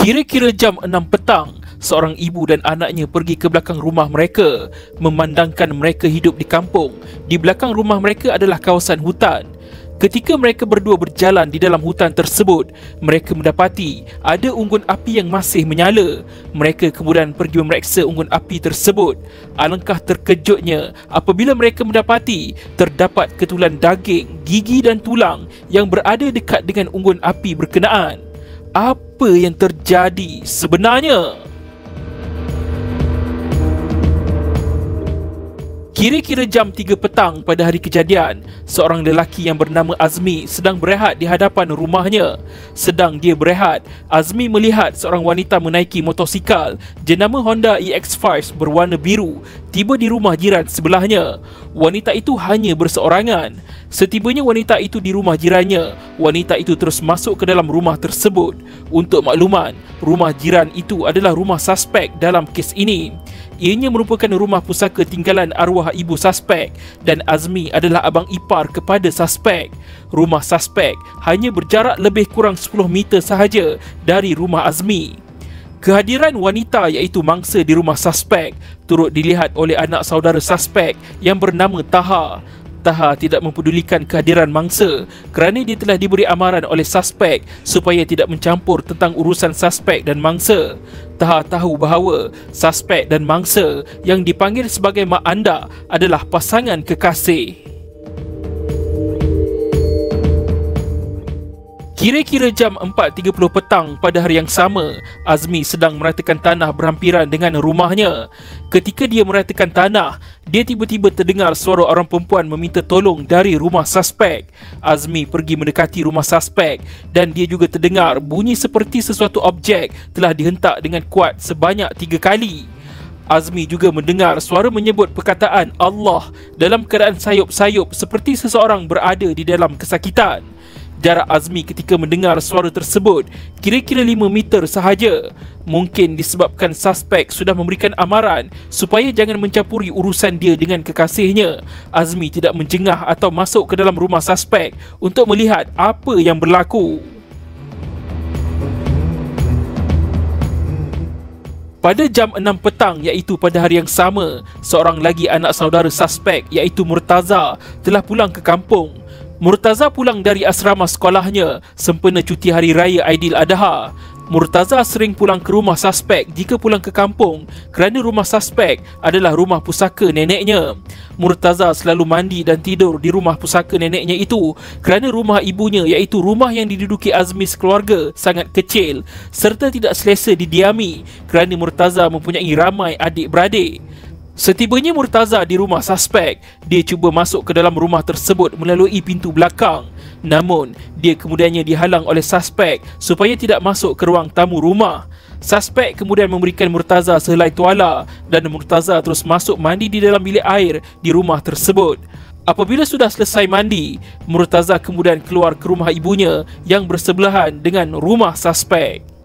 Kira-kira jam 6 petang, seorang ibu dan anaknya pergi ke belakang rumah mereka, memandangkan mereka hidup di kampung. Di belakang rumah mereka adalah kawasan hutan. Ketika mereka berdua berjalan di dalam hutan tersebut, mereka mendapati ada unggun api yang masih menyala. Mereka kemudian pergi memeriksa unggun api tersebut. Alangkah terkejutnya apabila mereka mendapati terdapat ketulan daging, gigi dan tulang yang berada dekat dengan unggun api berkenaan. Apa yang terjadi sebenarnya? Kira-kira jam 3 petang pada hari kejadian, seorang lelaki yang bernama Azmi sedang berehat di hadapan rumahnya. Sedang dia berehat, Azmi melihat seorang wanita menaiki motosikal jenama Honda EX5 berwarna biru tiba di rumah jiran sebelahnya. Wanita itu hanya berseorangan. Setibanya wanita itu di rumah jirannya, wanita itu terus masuk ke dalam rumah tersebut. Untuk makluman, rumah jiran itu adalah rumah suspek dalam kes ini. Ianya merupakan rumah pusaka tinggalan arwah ibu suspek dan Azmi adalah abang ipar kepada suspek. Rumah suspek hanya berjarak lebih kurang 10 meter sahaja dari rumah Azmi. Kehadiran wanita iaitu mangsa di rumah suspek turut dilihat oleh anak saudara suspek yang bernama Taha. Taha tidak mempedulikan kehadiran mangsa kerana dia telah diberi amaran oleh suspek supaya tidak mencampur tentang urusan suspek dan mangsa. Taha tahu bahawa suspek dan mangsa yang dipanggil sebagai mak anda adalah pasangan kekasih. Kira-kira jam 4.30 petang pada hari yang sama, Azmi sedang meratakan tanah berhampiran dengan rumahnya. Ketika dia meratakan tanah, dia tiba-tiba terdengar suara orang perempuan meminta tolong dari rumah suspek. Azmi pergi mendekati rumah suspek dan dia juga terdengar bunyi seperti sesuatu objek telah dihentak dengan kuat sebanyak 3 kali. Azmi juga mendengar suara menyebut perkataan Allah dalam keadaan sayup-sayup seperti seseorang berada di dalam kesakitan. Jarak Azmi ketika mendengar suara tersebut kira-kira 5 meter sahaja. Mungkin disebabkan suspek sudah memberikan amaran supaya jangan mencampuri urusan dia dengan kekasihnya. Azmi tidak menjengah atau masuk ke dalam rumah suspek untuk melihat apa yang berlaku. Pada jam 6 petang iaitu pada hari yang sama, seorang lagi anak saudara suspek iaitu Murtaza telah pulang ke kampung. Murtaza pulang dari asrama sekolahnya sempena cuti hari raya Aidiladha. Murtaza sering pulang ke rumah suspek jika pulang ke kampung kerana rumah suspek adalah rumah pusaka neneknya. Murtaza selalu mandi dan tidur di rumah pusaka neneknya itu kerana rumah ibunya iaitu rumah yang diduduki Azmi sekeluarga sangat kecil serta tidak selesa didiami kerana Murtaza mempunyai ramai adik-beradik. Setibanya Murtaza di rumah suspek, dia cuba masuk ke dalam rumah tersebut melalui pintu belakang. Namun, dia kemudiannya dihalang oleh suspek supaya tidak masuk ke ruang tamu rumah. Suspek kemudian memberikan Murtaza sehelai tuala dan Murtaza terus masuk mandi di dalam bilik air di rumah tersebut. Apabila sudah selesai mandi, Murtaza kemudian keluar ke rumah ibunya yang bersebelahan dengan rumah suspek.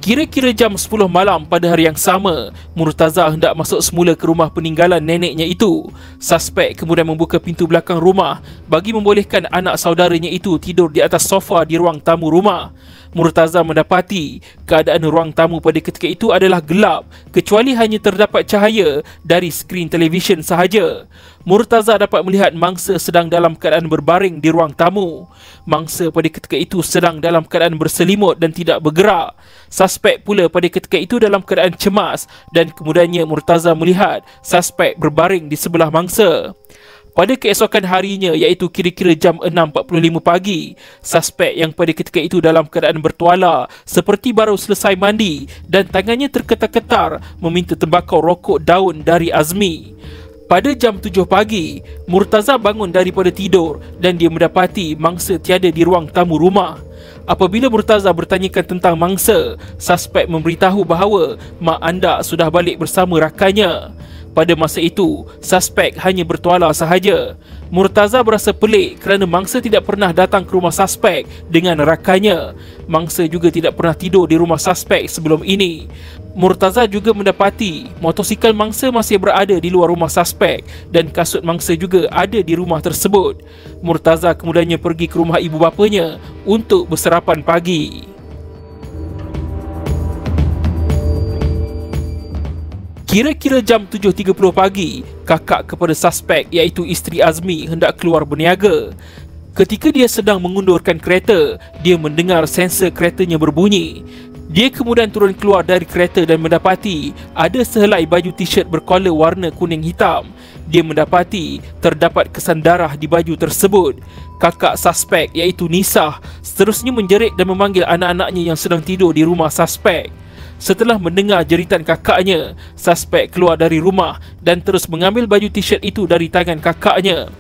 Kira-kira jam 10 malam pada hari yang sama, Murtaza hendak masuk semula ke rumah peninggalan neneknya itu. Suspek kemudian membuka pintu belakang rumah bagi membolehkan anak saudaranya itu tidur di atas sofa di ruang tamu rumah. Murtaza mendapati keadaan ruang tamu pada ketika itu adalah gelap kecuali hanya terdapat cahaya dari skrin televisyen sahaja. Murtaza dapat melihat mangsa sedang dalam keadaan berbaring di ruang tamu. Mangsa pada ketika itu sedang dalam keadaan berselimut dan tidak bergerak. Suspek pula pada ketika itu dalam keadaan cemas dan kemudiannya Murtaza melihat suspek berbaring di sebelah mangsa. Pada keesokan harinya iaitu kira-kira jam 6.45 pagi, suspek yang pada ketika itu dalam keadaan bertuala seperti baru selesai mandi dan tangannya terketar-ketar meminta tembakau rokok daun dari Azmi. Pada jam 7 pagi, Murtaza bangun daripada tidur dan dia mendapati mangsa tiada di ruang tamu rumah. Apabila Murtaza bertanyakan tentang mangsa, suspek memberitahu bahawa mak anda sudah balik bersama rakannya. Pada masa itu, suspek hanya bertuala sahaja. Murtaza berasa pelik kerana mangsa tidak pernah datang ke rumah suspek dengan rakannya. Mangsa juga tidak pernah tidur di rumah suspek sebelum ini. Murtaza juga mendapati motosikal mangsa masih berada di luar rumah suspek dan kasut mangsa juga ada di rumah tersebut. Murtaza kemudiannya pergi ke rumah ibu bapanya untuk bersarapan pagi. Kira-kira jam 7.30 pagi, kakak kepada suspek iaitu isteri Azmi hendak keluar berniaga. Ketika dia sedang mengundurkan kereta, dia mendengar sensor keretanya berbunyi. Dia kemudian turun keluar dari kereta dan mendapati ada sehelai baju t-shirt berkolor warna kuning hitam. Dia mendapati terdapat kesan darah di baju tersebut. Kakak suspek iaitu Nisah seterusnya menjerit dan memanggil anak-anaknya yang sedang tidur di rumah suspek. Setelah mendengar jeritan kakaknya, suspek keluar dari rumah dan terus mengambil baju t-shirt itu dari tangan kakaknya.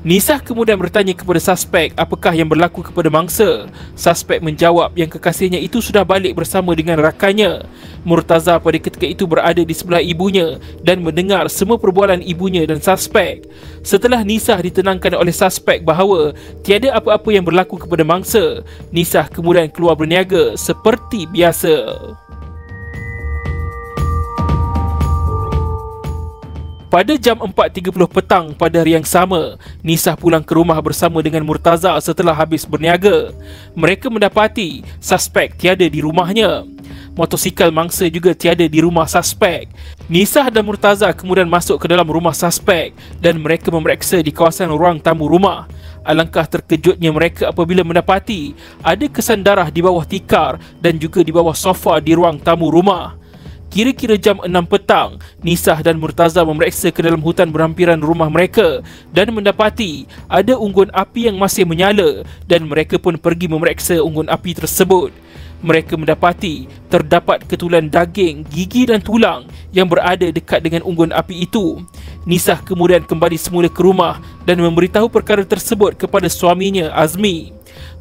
Nisah kemudian bertanya kepada suspek apakah yang berlaku kepada mangsa. Suspek menjawab yang kekasihnya itu sudah balik bersama dengan rakannya. Murtaza pada ketika itu berada di sebelah ibunya dan mendengar semua perbualan ibunya dan suspek. Setelah Nisah ditenangkan oleh suspek bahawa tiada apa-apa yang berlaku kepada mangsa, Nisah kemudian keluar berniaga seperti biasa. Pada jam 4.30 petang pada hari yang sama, Nisah pulang ke rumah bersama dengan Murtaza setelah habis berniaga. Mereka mendapati suspek tiada di rumahnya. Motosikal mangsa juga tiada di rumah suspek. Nisah dan Murtaza kemudian masuk ke dalam rumah suspek dan mereka memeriksa di kawasan ruang tamu rumah. Alangkah terkejutnya mereka apabila mendapati ada kesan darah di bawah tikar dan juga di bawah sofa di ruang tamu rumah. Kira-kira jam 6 petang, Nisah dan Murtaza memeriksa ke dalam hutan berhampiran rumah mereka dan mendapati ada unggun api yang masih menyala dan mereka pun pergi memeriksa unggun api tersebut. Mereka mendapati terdapat ketulan daging, gigi dan tulang yang berada dekat dengan unggun api itu. Nisah kemudian kembali semula ke rumah dan memberitahu perkara tersebut kepada suaminya Azmi.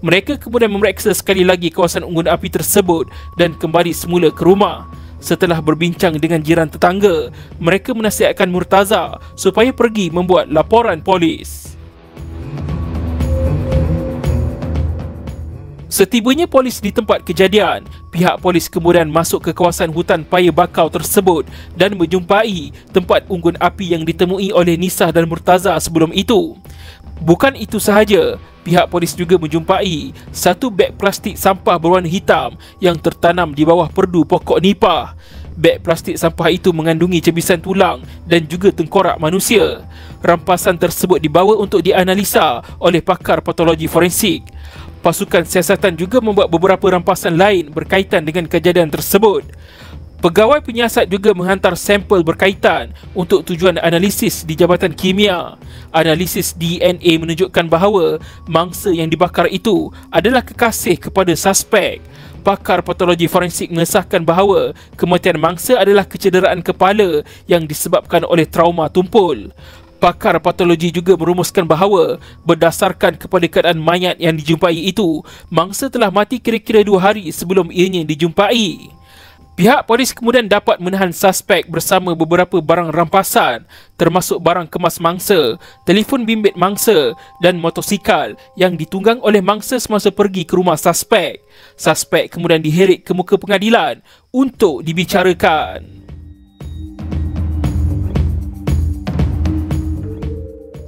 Mereka kemudian memeriksa sekali lagi kawasan unggun api tersebut dan kembali semula ke rumah. Setelah berbincang dengan jiran tetangga, mereka menasihatkan Murtaza supaya pergi membuat laporan polis. Setibanya polis di tempat kejadian, pihak polis kemudian masuk ke kawasan hutan paya bakau tersebut dan menjumpai tempat unggun api yang ditemui oleh Nisah dan Murtaza sebelum itu. Bukan itu sahaja, pihak polis juga menjumpai satu beg plastik sampah berwarna hitam yang tertanam di bawah perdu pokok nipah. Beg plastik sampah itu mengandungi cebisan tulang dan juga tengkorak manusia. Rampasan tersebut dibawa untuk dianalisa oleh pakar patologi forensik. Pasukan siasatan juga membuat beberapa rampasan lain berkaitan dengan kejadian tersebut. Pegawai penyiasat juga menghantar sampel berkaitan untuk tujuan analisis di Jabatan Kimia. Analisis DNA menunjukkan bahawa mangsa yang dibakar itu adalah kekasih kepada suspek. Pakar patologi forensik mengesahkan bahawa kematian mangsa adalah kecederaan kepala yang disebabkan oleh trauma tumpul. Pakar patologi juga merumuskan bahawa berdasarkan kepada keadaan mayat yang dijumpai itu, mangsa telah mati kira-kira 2 hari sebelum ianya dijumpai. Pihak polis kemudian dapat menahan suspek bersama beberapa barang rampasan termasuk barang kemas mangsa, telefon bimbit mangsa dan motosikal yang ditunggang oleh mangsa semasa pergi ke rumah suspek. Suspek kemudian diheret ke muka pengadilan untuk dibicarakan.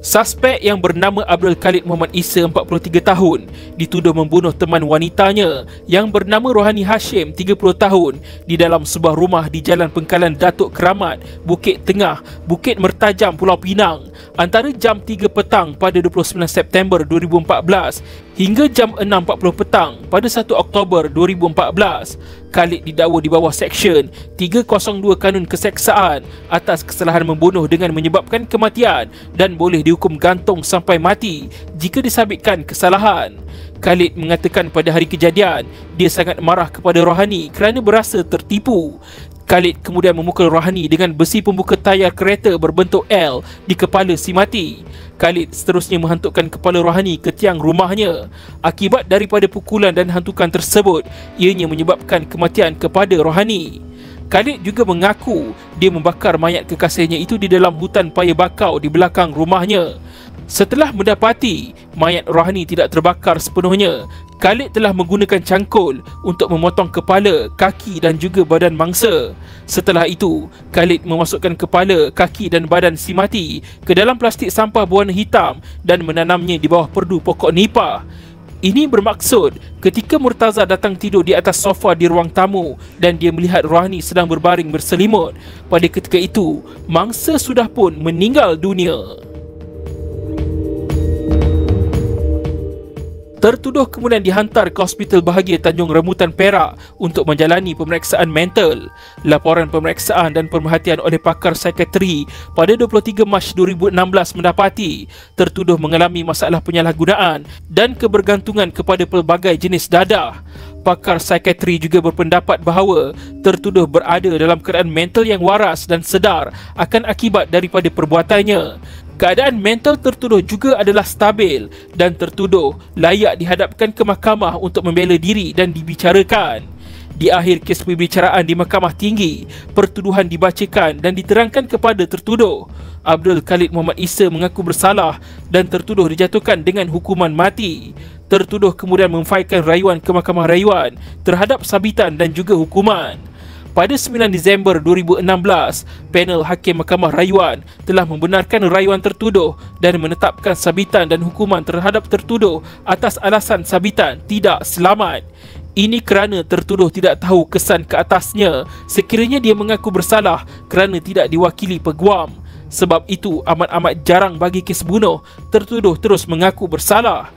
Suspek yang bernama Abdul Khalid Muhammad Isa, 43 tahun, dituduh membunuh teman wanitanya yang bernama Rohani Hashim, 30 tahun, di dalam sebuah rumah di Jalan Pengkalan Datuk Keramat, Bukit Tengah, Bukit Mertajam, Pulau Pinang antara jam 3 petang pada 29 September 2014 hingga jam 6.40 petang pada 1 Oktober 2014. Khalid didakwa di bawah Seksyen 302 Kanun Keseksaan atas kesalahan membunuh dengan menyebabkan kematian dan boleh dihukum gantung sampai mati jika disabitkan kesalahan. Khalid mengatakan pada hari kejadian dia sangat marah kepada Rohani kerana berasa tertipu. Khalid kemudian memukul Rohani dengan besi pembuka tayar kereta berbentuk L di kepala si mati. Khalid seterusnya menghantukkan kepala Rohani ke tiang rumahnya. Akibat daripada pukulan dan hantukan tersebut, ianya menyebabkan kematian kepada Rohani. Khalid juga mengaku dia membakar mayat kekasihnya itu di dalam hutan paya bakau di belakang rumahnya. Setelah mendapati mayat Rohani tidak terbakar sepenuhnya, Khalid telah menggunakan cangkul untuk memotong kepala, kaki dan juga badan mangsa. Setelah itu, Khalid memasukkan kepala, kaki dan badan si mati ke dalam plastik sampah berwarna hitam dan menanamnya di bawah perdu pokok nipah. Ini bermaksud ketika Murtaza datang tidur di atas sofa di ruang tamu dan dia melihat Rohani sedang berbaring berselimut, pada ketika itu mangsa sudah pun meninggal dunia. Tertuduh kemudian dihantar ke Hospital Bahagia Tanjung Remutan, Perak untuk menjalani pemeriksaan mental. Laporan pemeriksaan dan pemerhatian oleh pakar psikiatri pada 23 Mac 2016 mendapati tertuduh mengalami masalah penyalahgunaan dan kebergantungan kepada pelbagai jenis dadah. Pakar psikiatri juga berpendapat bahawa tertuduh berada dalam keadaan mental yang waras dan sedar akan akibat daripada perbuatannya. Keadaan mental tertuduh juga adalah stabil dan tertuduh layak dihadapkan ke mahkamah untuk membela diri dan dibicarakan. Di akhir kes pembicaraan di Mahkamah Tinggi, pertuduhan dibacakan dan diterangkan kepada tertuduh. Abdul Khalid Muhammad Isa mengaku bersalah dan tertuduh dijatuhkan dengan hukuman mati. Tertuduh kemudian memfailkan rayuan ke Mahkamah Rayuan terhadap sabitan dan juga hukuman. Pada 9 Disember 2016, panel Hakim Mahkamah Rayuan telah membenarkan rayuan tertuduh dan menetapkan sabitan dan hukuman terhadap tertuduh atas alasan sabitan tidak selamat. Ini kerana tertuduh tidak tahu kesan ke atasnya sekiranya dia mengaku bersalah kerana tidak diwakili peguam. Sebab itu amat-amat jarang bagi kes bunuh tertuduh terus mengaku bersalah.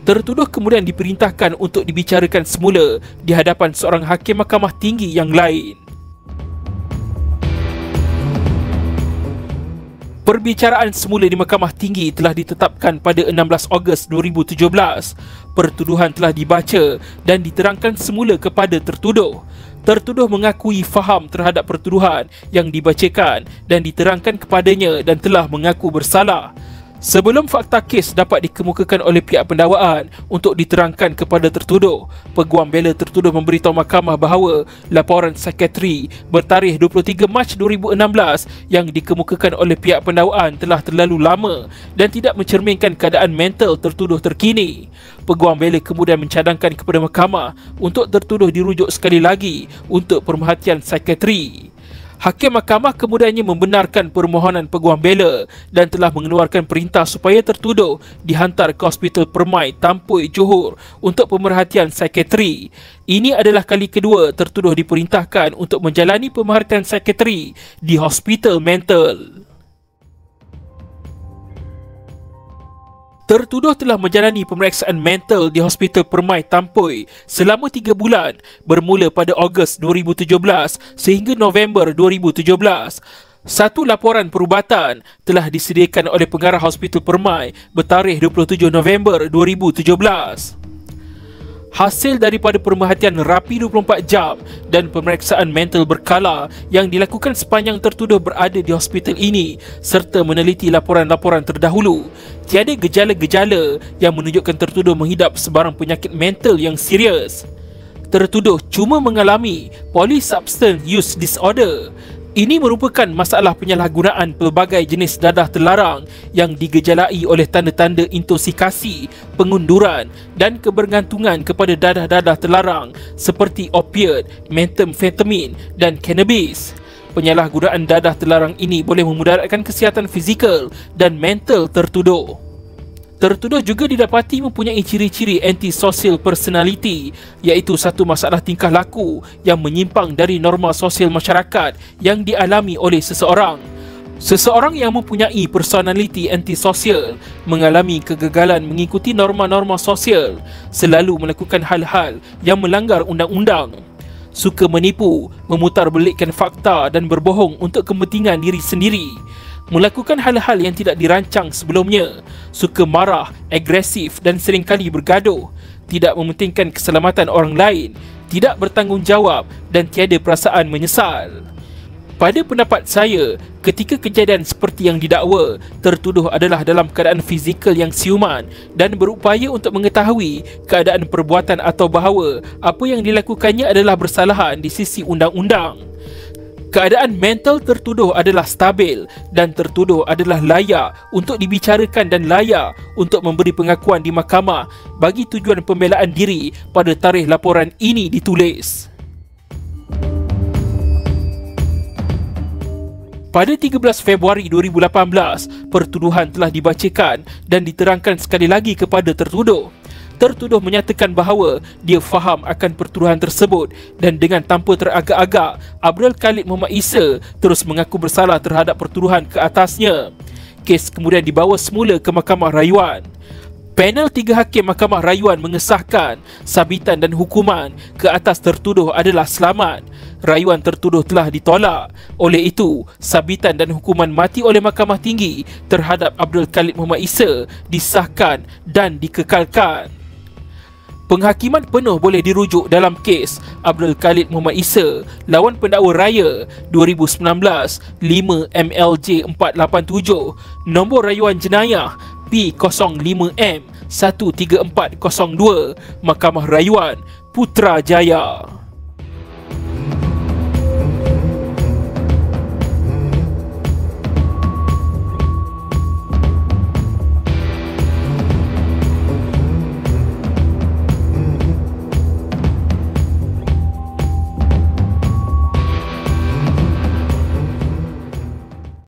Tertuduh kemudian diperintahkan untuk dibicarakan semula di hadapan seorang hakim Mahkamah Tinggi yang lain. Perbicaraan semula di Mahkamah Tinggi telah ditetapkan pada 16 Ogos 2017. Pertuduhan telah dibaca dan diterangkan semula kepada tertuduh. Tertuduh mengakui faham terhadap pertuduhan yang dibacakan dan diterangkan kepadanya dan telah mengaku bersalah. Sebelum fakta kes dapat dikemukakan oleh pihak pendakwaan untuk diterangkan kepada tertuduh, peguam bela tertuduh memberitahu mahkamah bahawa laporan psikiatri bertarikh 23 Mac 2016 yang dikemukakan oleh pihak pendakwaan telah terlalu lama dan tidak mencerminkan keadaan mental tertuduh terkini. Peguam bela kemudian mencadangkan kepada mahkamah untuk tertuduh dirujuk sekali lagi untuk pemerhatian psikiatri. Hakim mahkamah kemudiannya membenarkan permohonan peguam bela dan telah mengeluarkan perintah supaya tertuduh dihantar ke Hospital Permai Tampoi, Johor untuk pemerhatian psikiatri. Ini adalah kali kedua tertuduh diperintahkan untuk menjalani pemerhatian psikiatri di hospital mental. Tertuduh telah menjalani pemeriksaan mental di Hospital Permai Tampoi selama 3 bulan bermula pada Ogos 2017 sehingga November 2017. Satu laporan perubatan telah disediakan oleh pengarah Hospital Permai bertarikh 27 November 2017. Hasil daripada pemerhatian rapi 24 jam dan pemeriksaan mental berkala yang dilakukan sepanjang tertuduh berada di hospital ini serta meneliti laporan-laporan terdahulu, tiada gejala-gejala yang menunjukkan tertuduh menghidap sebarang penyakit mental yang serius. Tertuduh cuma mengalami Polysubstance Use Disorder. Ini merupakan masalah penyalahgunaan pelbagai jenis dadah terlarang yang digejalai oleh tanda-tanda intosikasi, pengunduran dan kebergantungan kepada dadah-dadah terlarang seperti opiat, methamphetamine dan cannabis. Penyalahgunaan dadah terlarang ini boleh memudaratkan kesihatan fizikal dan mental tertuduh. Tertuduh juga didapati mempunyai ciri-ciri antisocial personality, iaitu satu masalah tingkah laku yang menyimpang dari norma sosial masyarakat yang dialami oleh seseorang. Seseorang yang mempunyai personality antisosial mengalami kegagalan mengikuti norma-norma sosial, selalu melakukan hal-hal yang melanggar undang-undang, suka menipu, memutarbelikkan fakta dan berbohong untuk kepentingan diri sendiri, melakukan hal-hal yang tidak dirancang sebelumnya, suka marah, agresif dan seringkali bergaduh, tidak mementingkan keselamatan orang lain, tidak bertanggungjawab dan tiada perasaan menyesal. Pada pendapat saya, ketika kejadian seperti yang didakwa, tertuduh adalah dalam keadaan fizikal yang siuman dan berupaya untuk mengetahui keadaan perbuatan atau bahawa apa yang dilakukannya adalah bersalahan di sisi undang-undang. Keadaan mental tertuduh adalah stabil dan tertuduh adalah layak untuk dibicarakan dan layak untuk memberi pengakuan di mahkamah bagi tujuan pembelaan diri pada tarikh laporan ini ditulis. Pada 13 Februari 2018, pertuduhan telah dibacakan dan diterangkan sekali lagi kepada tertuduh. Tertuduh menyatakan bahawa dia faham akan pertuduhan tersebut dan dengan tanpa teragak-agak, Abdul Khalid Muhammad Isa terus mengaku bersalah terhadap pertuduhan ke atasnya. Kes kemudian dibawa semula ke Mahkamah Rayuan. Panel 3 hakim Mahkamah Rayuan mengesahkan sabitan dan hukuman ke atas tertuduh adalah selamat. Rayuan tertuduh telah ditolak. Oleh itu, sabitan dan hukuman mati oleh Mahkamah Tinggi terhadap Abdul Khalid Muhammad Isa disahkan dan dikekalkan. Penghakiman penuh boleh dirujuk dalam kes Abdul Khalid Muhammad Isa lawan pendakwa raya 2019 5MLJ 487, nombor rayuan jenayah P05M 13402, Mahkamah Rayuan Putrajaya.